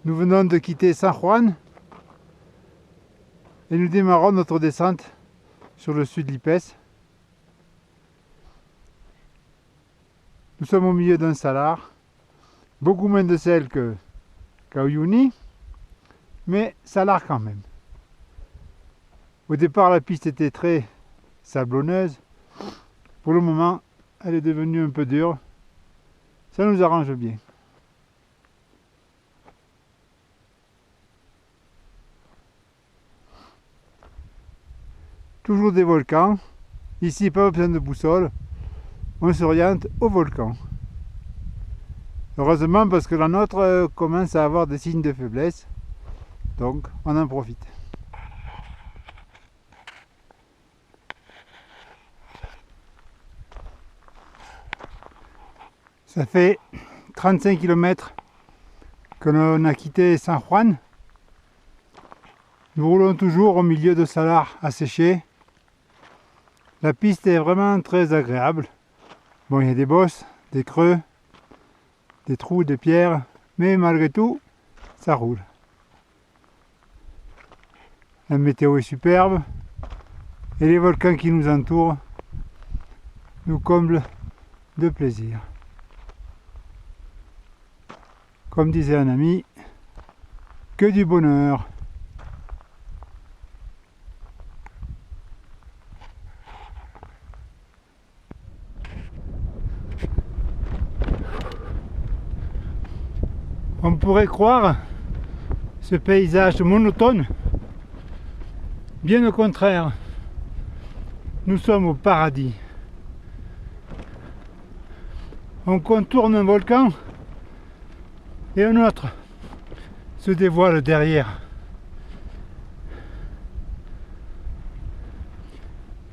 Nous venons de quitter San Juan et nous démarrons notre descente sur le sud Lipès. Nous sommes au milieu d'un salar, beaucoup moins de sel qu'à Uyuni, mais salar quand même. Au départ, la piste était très sablonneuse. Pour le moment, elle est devenue un peu dure. Ça nous arrange bien. Toujours des volcans. Ici, pas besoin de boussole. On s'oriente au volcan. Heureusement, parce que la nôtre commence à avoir des signes de faiblesse. Donc, on en profite. Ça fait 35 km que l'on a quitté San Juan. Nous roulons toujours au milieu de salars asséchés. La piste est vraiment très agréable. Bon, il y a des bosses, des creux, des trous, des pierres, mais malgré tout, ça roule. La météo est superbe et les volcans qui nous entourent nous comblent de plaisir. Comme disait un ami, que du bonheur. On pourrait croire ce paysage monotone. Bien au contraire, nous sommes au paradis. On contourne un volcan et un autre se dévoile derrière.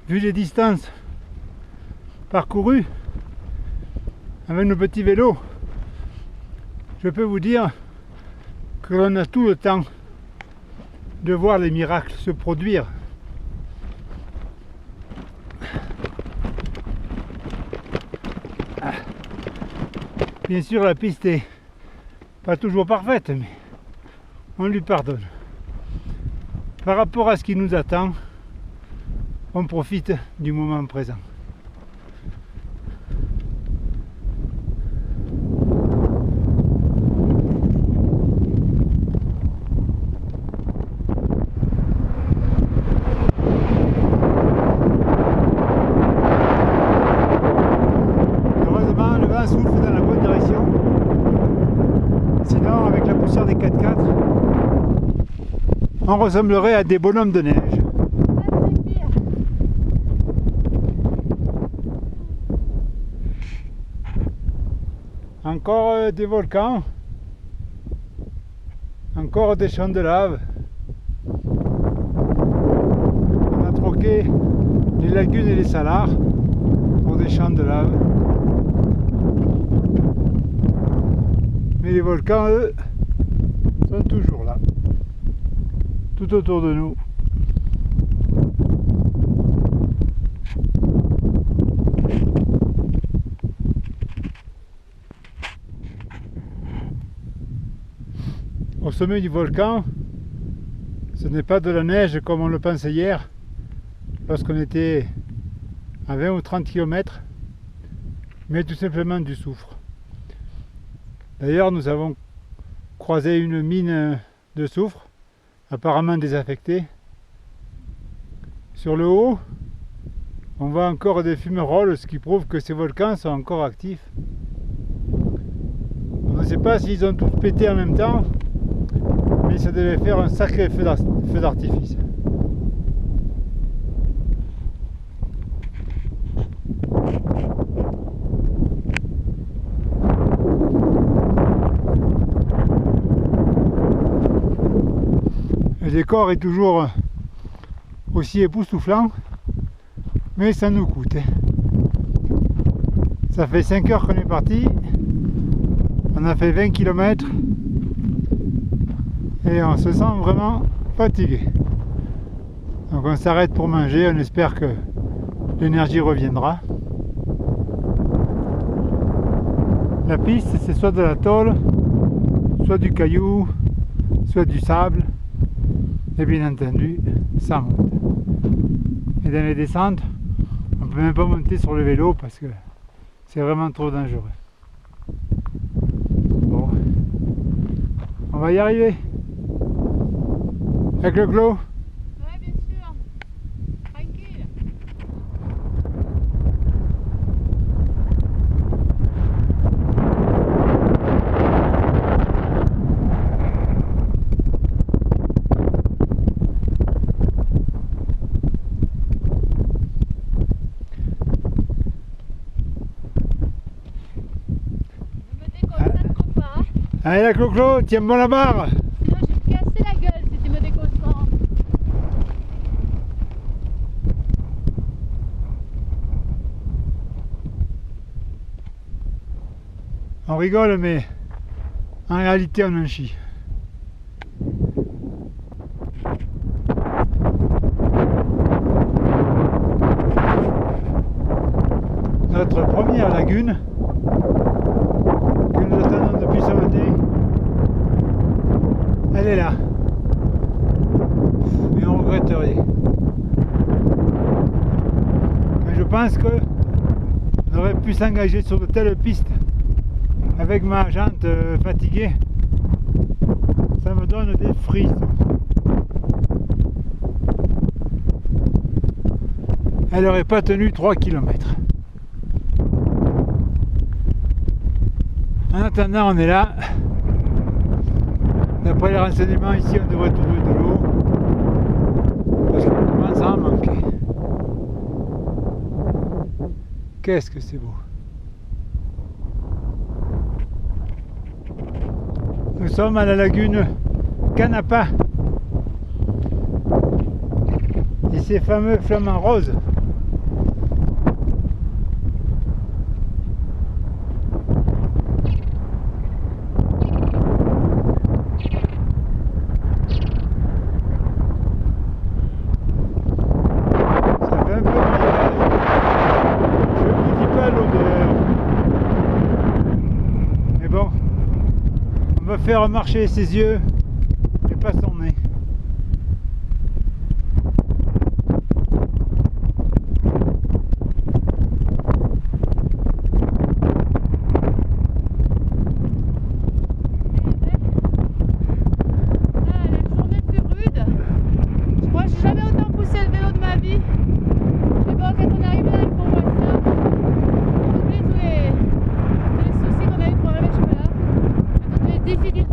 Vu les distances parcourues avec nos petits vélos, je peux vous dire que l'on a tout le temps de voir les miracles se produire. Bien sûr, la piste est pas toujours parfaite, mais on lui pardonne. Par rapport à ce qui nous attend, on profite du moment présent. Heureusement, le vent souffle dans la bonne direction. Sinon, avec la poussière des 4x4, on ressemblerait à des bonhommes de neige. Encore des volcans, encore des champs de lave. On a troqué les lagunes et les salars pour des champs de lave. Mais les volcans, eux, sont toujours là, tout autour de nous. Au sommet du volcan, ce n'est pas de la neige comme on le pensait hier, lorsqu'on était à 20 ou 30 km, mais tout simplement du soufre. D'ailleurs, nous avons croisé une mine de soufre, apparemment désaffectée. Sur le haut, on voit encore des fumerolles, ce qui prouve que ces volcans sont encore actifs. On ne sait pas s'ils ont tous pété en même temps, mais ça devait faire un sacré feu d'artifice. Le décor est toujours aussi époustouflant, mais ça nous coûte. Ça fait 5 heures qu'on est parti, on a fait 20 km et on se sent vraiment fatigué. Donc on s'arrête pour manger, on espère que l'énergie reviendra. La piste, c'est soit de la tôle, soit du caillou, soit du sable, et bien entendu, ça monte. Et dans les descentes, on ne peut même pas monter sur le vélo parce que c'est vraiment trop dangereux. Bon, on va y arriver. Avec le Clos. Ouais, bien sûr. Tranquille. Ne me déconcentre pas. Allez la Clo-Clo, tiens bon la barre. Sinon, je vais me casser la gueule si tu me déconcentres. On rigole mais en réalité on en chie. Notre première lagune que nous attendons depuis ce matin, elle est là. Et on regretterait. Mais je pense que on aurait pu s'engager sur de telles pistes avec ma jante fatiguée. Ça me donne des frissons. Elle n'aurait pas tenu 3 km. En attendant, on est là. D'après les renseignements, ici, on devrait trouver de l'eau. Parce qu'on commence à en manquer. Qu'est-ce que c'est beau. Nous sommes à la lagune Canapa. Et ces fameux flamants roses. Faire marcher ses yeux et pas son nez. La journée plus rude. Je crois que j'ai jamais autant poussé le vélo de ma vie. Mais bon, quand on arrive là, il faut voir ça. On oublie tous les soucis qu'on a eu pour arriver jusque là. Toutes les difficultés.